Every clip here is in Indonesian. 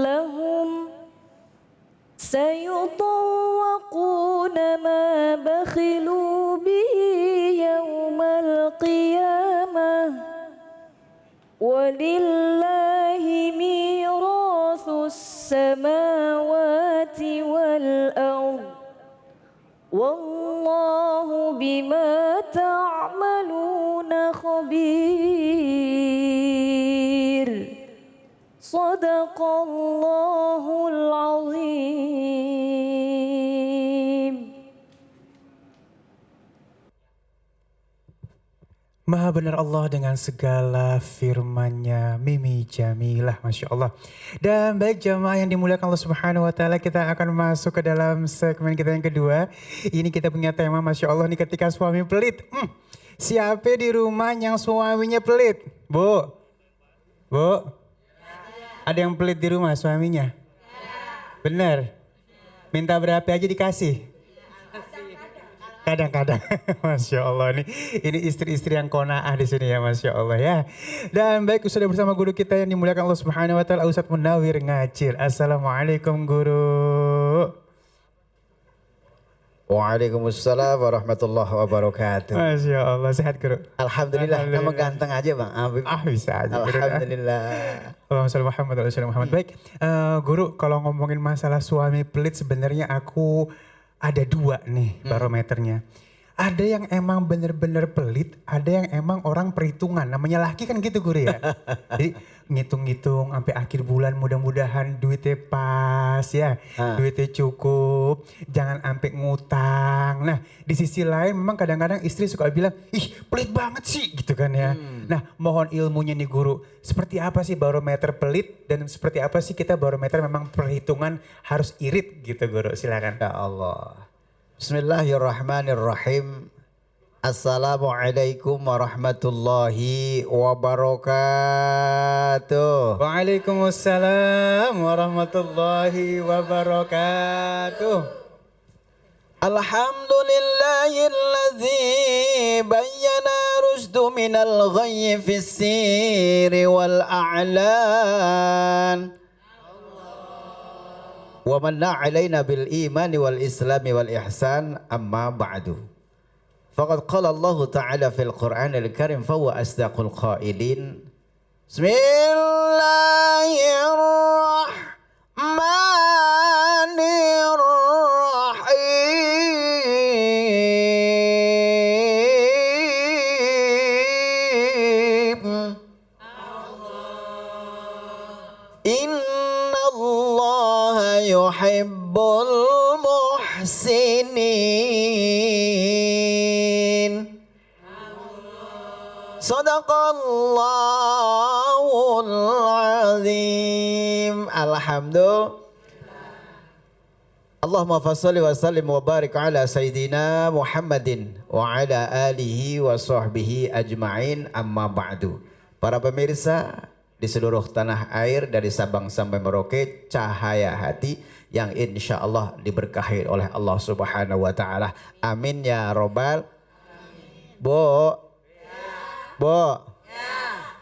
لهم سيطوقون ما بخلوا به يوم القيامة ولله ميراث السماوات والأرض والله بما تعملون خبير صدق الله العظيم. Maha benar Allah dengan segala firman-Nya, Mimi Jamilah, Masya Allah. Dan baik jamaah yang dimuliakan Allah Subhanahu Wa Taala, kita akan masuk ke dalam segmen kita yang kedua. Ini kita punya tema, Masya Allah nih, ketika suami pelit. Siapa di rumah yang suaminya pelit? Bu? Bu? Ada yang pelit di rumah suaminya? Benar? Minta berapa aja dikasih? Kadang-kadang, Masya Allah ini istri-istri yang qanaah di sini ya, Masya Allah ya. Dan baik, sudah bersama guru kita yang dimuliakan Allah Subhanahu Wa Taala, Ustadz Munawir Ngacir. Assalamualaikum guru. Waalaikumsalam warahmatullahi wabarakatuh. Masya Allah, sehat guru. Alhamdulillah, kamu ganteng aja Bang Habib. Bisa aja guru. Alhamdulillah. Allahumma sholli Muhammad wa ala Muhammad. Baik, guru, kalau ngomongin masalah suami pelit, sebenarnya aku ada dua nih barometernya. Ada yang emang bener-bener pelit, ada yang emang orang perhitungan. Namanya laki kan gitu guru ya. Jadi ngitung-ngitung sampai akhir bulan, mudah-mudahan duitnya pas ya. Duitnya cukup, jangan sampai ngutang. Nah di sisi lain memang kadang-kadang istri suka bilang, ih pelit banget sih gitu kan ya. Nah mohon ilmunya nih guru, seperti apa sih barometer pelit dan seperti apa sih kita barometer memang perhitungan harus irit gitu guru, silakan. Ya Allah. Bismillahirrahmanirrahim. Assalamualaikum warahmatullahi wabarakatuh. Waalaikumsalam warahmatullahi wabarakatuh. Alhamdulillahilladzi bayyana rusdu minal ghayyi fis siri wal a'lan. Wa manna alaina bil imani wal islami wal ihsan amma ba'du. Faqad qala Allah Ta'ala fil Qur'anil Karim fa huwa asdaqul qailin. Bismillahirrahmanirrahim. Innallaha yuhibbul muhsinin. Sadaqallahul azim. Alhamdulillah. Allahumma fassalli wa sallim wa barik ala sayyidina Muhammadin wa ala alihi wa sahbihi ajma'in amma ba'du. Para pemirsa di seluruh tanah air dari Sabang sampai Merauke, cahaya hati yang insya Allah diberkahi oleh Allah Subhanahu Wa Taala. Amin ya robbal. Bu, Bu,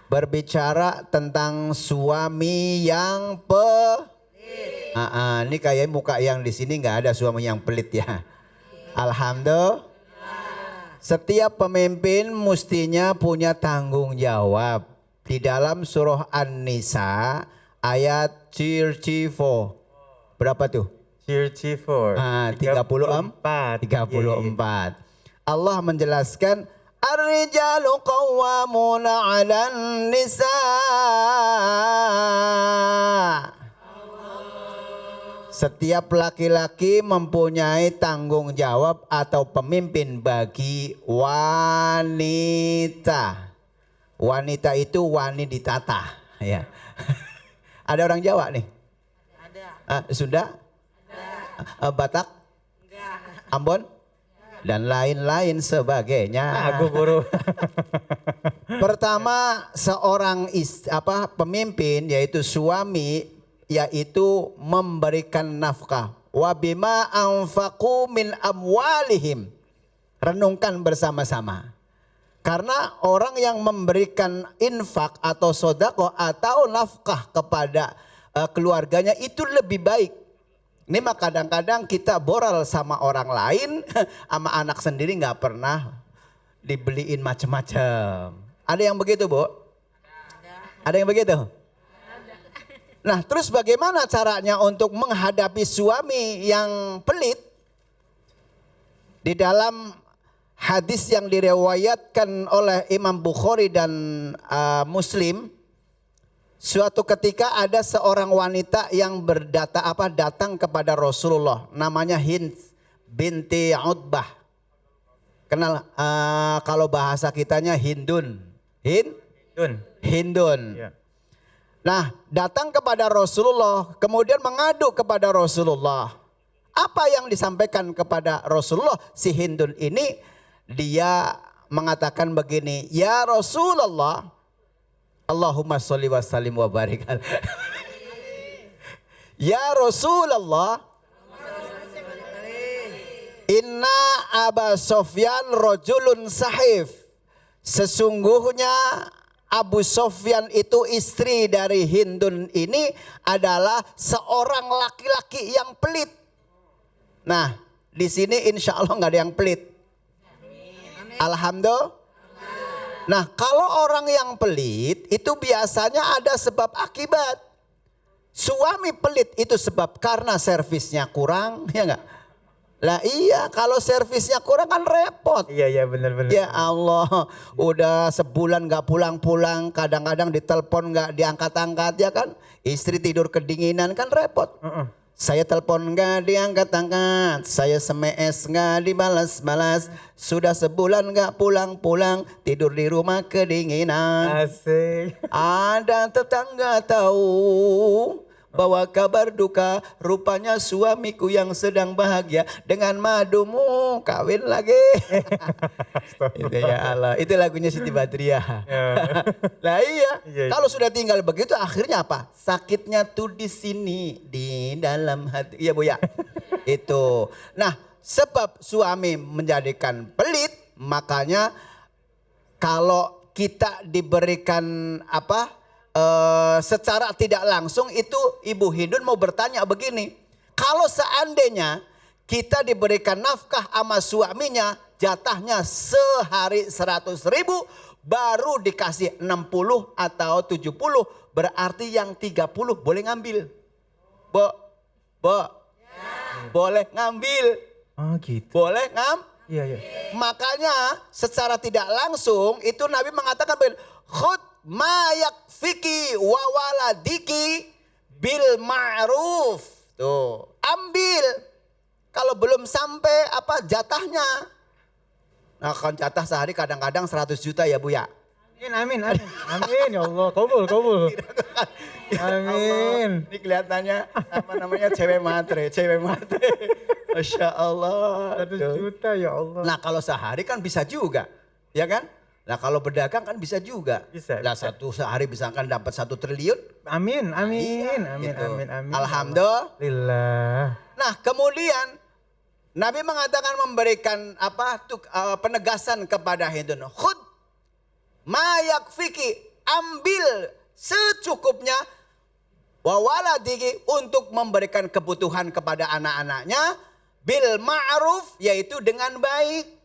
berbicara tentang suami yang ini kayak muka yang di sini nggak ada suami yang pelit ya. Alhamdulillah. Setiap pemimpin mestinya punya tanggung jawab. Di dalam surah An-Nisa ayat 34. Berapa tuh? 34. 34. Allah menjelaskan Ar-rijalu qawwamuna 'alan nisa. Setiap laki-laki mempunyai tanggung jawab atau pemimpin bagi wanita. Wanita itu wani ditata, ya. Ada orang Jawa nih? Ada. Sunda? Ada. Batak? Enggak. Ambon? Dan lain-lain sebagainya. Aku guru. Pertama, seorang pemimpin yaitu suami yaitu memberikan nafkah. Wa bima anfaqu min amwalihim. Renungkan bersama-sama. Karena orang yang memberikan infak atau sodako atau nafkah kepada keluarganya itu lebih baik. Ini mah kadang-kadang kita boral sama orang lain, sama anak sendiri nggak pernah dibeliin macam-macam. Ada yang begitu, Bu? Ada yang begitu? Nah, terus bagaimana caranya untuk menghadapi suami yang pelit? Di dalam hadis yang diriwayatkan oleh Imam Bukhari dan Muslim, suatu ketika ada seorang wanita yang datang kepada Rasulullah, namanya Hind binti Utbah. Kenal kalau bahasa kitanya Hindun. Hindun. Ya. Nah, datang kepada Rasulullah, kemudian mengadu kepada Rasulullah. Apa yang disampaikan kepada Rasulullah? Si Hindun ini dia mengatakan begini, "Ya Rasulullah, Allahumma sholli wa sallim wa barik." Ya Rasulullah, inna Aba Sofyan rajulun sahif. Sesungguhnya Abu Sofyan itu istri dari Hindun ini adalah seorang laki-laki yang pelit. Nah, di sini insya Allah nggak ada yang pelit. Alhamdulillah. Nah, kalau orang yang pelit itu biasanya ada sebab akibat. Suami pelit itu sebab karena servisnya kurang, ya enggak? Lah iya, kalau servisnya kurang kan repot. Iya benar-benar. Ya Allah, udah sebulan nggak pulang-pulang, kadang-kadang ditelepon nggak diangkat-angkat ya kan? Istri tidur kedinginan kan repot. Saya telepon nggak diangkat-angkat, saya SMS nggak dibalas-balas, sudah sebulan nggak pulang-pulang, tidur di rumah kedinginan. Asik. Ada tetangga tahu bawa kabar duka, rupanya suamiku yang sedang bahagia dengan madumu kawin lagi. Itu ya Allah, itu lagunya Siti Badriah. Lah iya, kalau sudah tinggal begitu akhirnya apa? Sakitnya tuh di sini, di dalam hati. Iya Bu ya. Itu. Nah, sebab suami menjadikan pelit, makanya kalau kita diberikan secara tidak langsung itu Ibu Hindun mau bertanya begini. Kalau seandainya kita diberikan nafkah sama suaminya, jatahnya sehari 100.000, baru dikasih 60 atau 70, berarti yang 30 boleh ngambil. Bo, boleh ngambil. Oh gitu. Boleh Iya. Makanya secara tidak langsung itu Nabi mengatakan khud ma yakfiki wa waladiki bil ma'ruf. Tuh, ambil. Kalau belum sampai jatahnya. Nah, kan jatah sehari kadang-kadang 100 juta ya Bu ya. Amin ya Allah, kabul. Amin. Ini kelihatannya cewek matre. Masya Allah. 100 juta ya Allah. Nah, kalau sehari kan bisa juga, ya kan? Nah, kalau berdagang kan bisa juga. Bisa. Satu sehari bisa kan dapat 1 triliun. Amin. Gitu. Amin. Alhamdulillah. Nah, kemudian Nabi mengatakan memberikan penegasan kepada Hindun. Khud ma yakfiki, ambil secukupnya wa waladiki, untuk memberikan kebutuhan kepada anak-anaknya bil ma'ruf, yaitu dengan baik.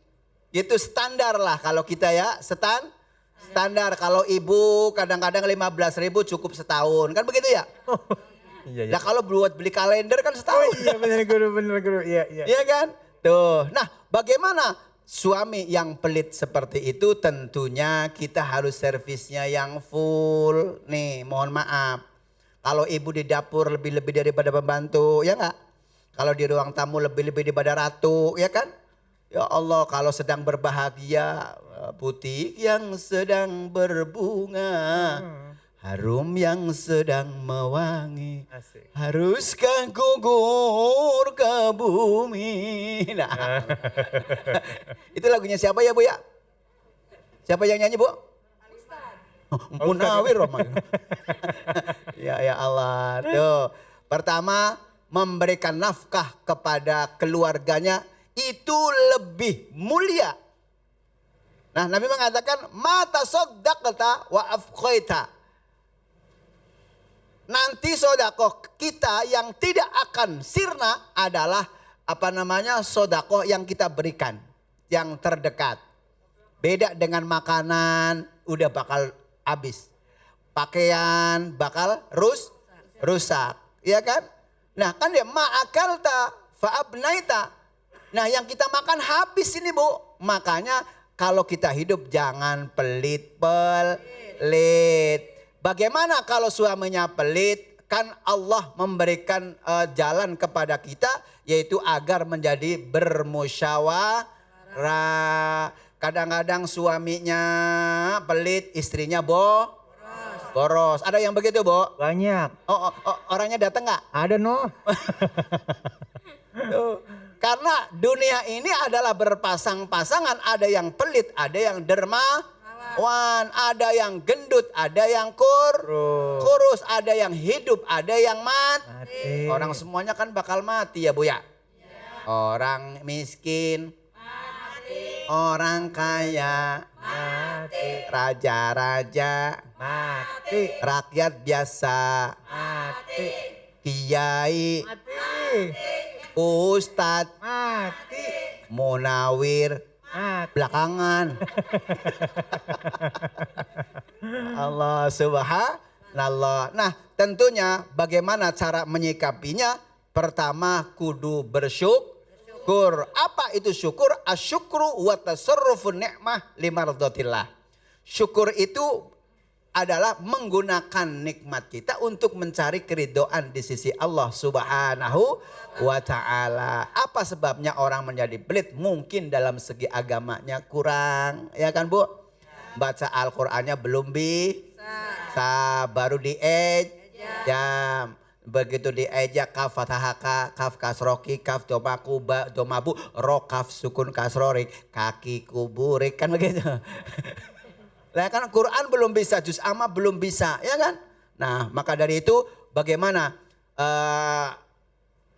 Itu standar lah kalau kita ya, standar. Kalau ibu kadang-kadang 15.000 cukup setahun, kan begitu ya? Iya. Nah kalau buat beli kalender kan setahun. Iya benar guru. Iya. Iya kan? Tuh. Nah, bagaimana suami yang pelit seperti itu? Tentunya kita harus servisnya yang full. Nih, mohon maaf. Kalau ibu di dapur lebih-lebih daripada pembantu, ya enggak? Kalau di ruang tamu lebih-lebih daripada ratu, ya kan? Ya Allah, kalau sedang berbahagia, butik yang sedang berbunga, harum yang sedang mewangi. Asik. Haruskah gugur ke bumi? Nah, itu lagunya siapa ya Bu ya? Siapa yang nyanyi Bu? Munawir Roman. Ya Allah. Tuh. Pertama, memberikan nafkah kepada keluarganya itu lebih mulia. Nah, Nabi mengatakan mata soddaqta wa afqaita. nanti sodakoh kita yang tidak akan sirna adalah sodakoh yang kita berikan, yang terdekat. Beda dengan makanan, udah bakal habis. Pakaian bakal rusak, ya kan? Nah kan dia ma'akalta fa'abnaita. Nah yang kita makan habis ini Bu. Makanya kalau kita hidup jangan pelit. Bagaimana kalau suaminya pelit? Kan Allah memberikan jalan kepada kita yaitu agar menjadi bermusyawarah. Kadang-kadang suaminya pelit, istrinya boros. Ada yang begitu, Bo? Banyak. Oh, orangnya datang nggak? Ada no. Tuh. Karena dunia ini adalah berpasang-pasangan. Ada yang pelit, ada yang dermawan, ada yang gendut, ada yang kurus, ada yang hidup, ada yang mati. Orang semuanya kan bakal mati ya Bu ya. Orang miskin, orang kaya, mati. Raja-raja, mati. Rakyat biasa, mati. Kiai, mati. Ustadz, mati. Munawir, mati. Belakangan. Allah subhanallah. Nah tentunya bagaimana cara menyikapinya? Pertama kudu bersyukur. Apa itu syukur? Asyukru wa tasarrufun ni'mah limardatillah. Syukur itu adalah menggunakan nikmat kita untuk mencari keridhaan di sisi Allah Subhanahu wa taala. Apa sebabnya orang menjadi pelit? Mungkin dalam segi agamanya kurang, ya kan Bu? Baca Al-Qur'annya belum bisa, baru diejam. Begitu diejak kaf fathahaka, kaf kasroki, kaf domaku, domabu, ro kaf sukun kasrorik, kaki kuburik, kan begitu. Lah kan Quran belum bisa, juz amma belum bisa, ya kan? Nah maka dari itu bagaimana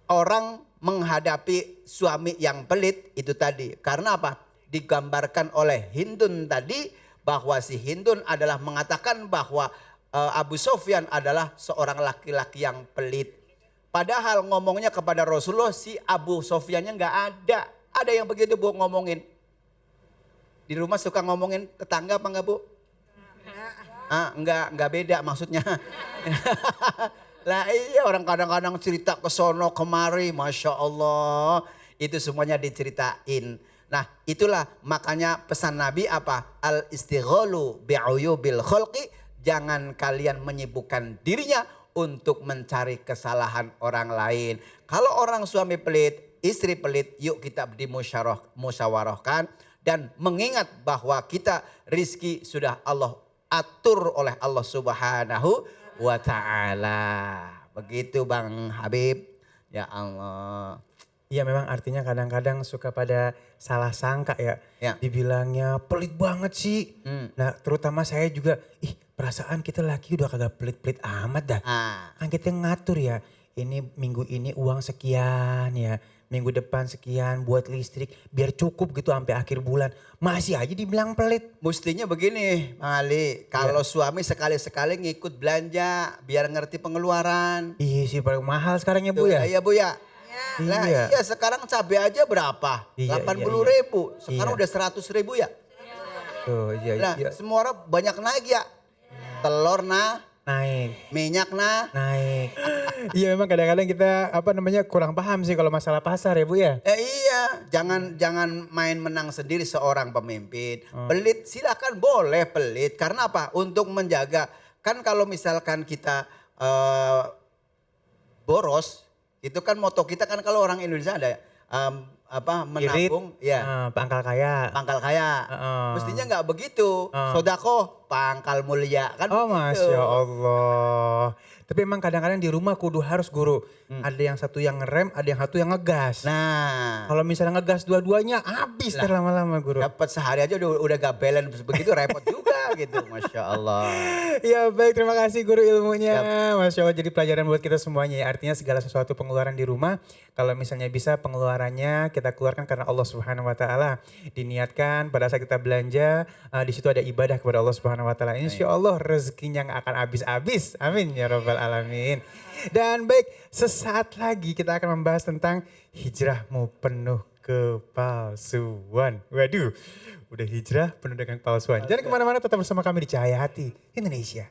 orang menghadapi suami yang pelit itu tadi. Karena apa? Digambarkan oleh Hindun tadi bahwa si Hindun adalah mengatakan bahwa Abu Sofyan adalah seorang laki-laki yang pelit. Padahal ngomongnya kepada Rasulullah si Abu Sofyannya nggak ada. Ada yang begitu Bu ngomongin. Di rumah suka ngomongin tetangga apa enggak Bu? Enggak beda maksudnya. Lah iya orang kadang-kadang cerita ke sono kemari, Masya Allah. Itu semuanya diceritain. Nah itulah makanya pesan Nabi apa? Al-istighalu bi'uyubil khalqi. Jangan kalian menyibukkan dirinya untuk mencari kesalahan orang lain. Kalau orang suami pelit, istri pelit, yuk kita dimusyawarahkan. Dan mengingat bahwa kita rizki sudah Allah atur oleh Allah Subhanahu wa ta'ala. Begitu Bang Habib. Ya Allah. Iya memang artinya kadang-kadang suka pada salah sangka ya. Dibilangnya pelit banget sih. Nah terutama saya juga, perasaan kita laki udah kagak pelit-pelit amat dah. Kan kita ngatur ya, ini minggu ini uang sekian ya. Minggu depan sekian buat listrik biar cukup gitu sampai akhir bulan. Masih aja dibilang pelit. Mestinya begini Bang Ali, kalau suami sekali-sekali ngikut belanja biar ngerti pengeluaran. Iya sih paling mahal sekarang ya Bu ya. Iya Bu ya. Nah iya sekarang cabai aja berapa? 80.000. Sekarang udah 100.000 ya. Tuh, nah semua orang banyak naik ya. Telur naik. Minyak naik. Iya memang kadang-kadang kita kurang paham sih kalau masalah pasar ya Bu ya. Iya, jangan main menang sendiri seorang pemimpin. Pelit silakan boleh pelit. Karena apa? Untuk menjaga. Kan kalau misalkan kita boros, itu kan moto kita kan kalau orang Indonesia ada menabung ya pangkal kaya. Mestinya nggak begitu. Sodako pangkal mulia kan. Oh Masya Allah. Tapi emang kadang-kadang di rumah kudu harus guru. Ada yang satu yang ngerem, ada yang satu yang ngegas. Nah kalau misalnya ngegas dua-duanya habis lama-lama guru. Dapat sehari aja udah gak balance begitu repot juga. gitu. Masya Allah. Ya baik, terima kasih guru ilmunya. Masya Allah, jadi pelajaran buat kita semuanya ya. Artinya segala sesuatu pengeluaran di rumah, kalau misalnya bisa pengeluarannya kita keluarkan karena Allah Subhanahu Wa Taala. Diniatkan pada saat kita belanja, di situ ada ibadah kepada Allah Subhanahu Wa Taala. Insya Allah rezekinya nggak akan habis-habis. Amin ya Rabbal Alamin. Dan baik, sesaat lagi kita akan membahas tentang hijrahmu penuh kepalsuan. Waduh, udah hijrah penuh dengan kepalsuan. Jangan kemana-mana, tetap bersama kami di Cahaya Hati Indonesia.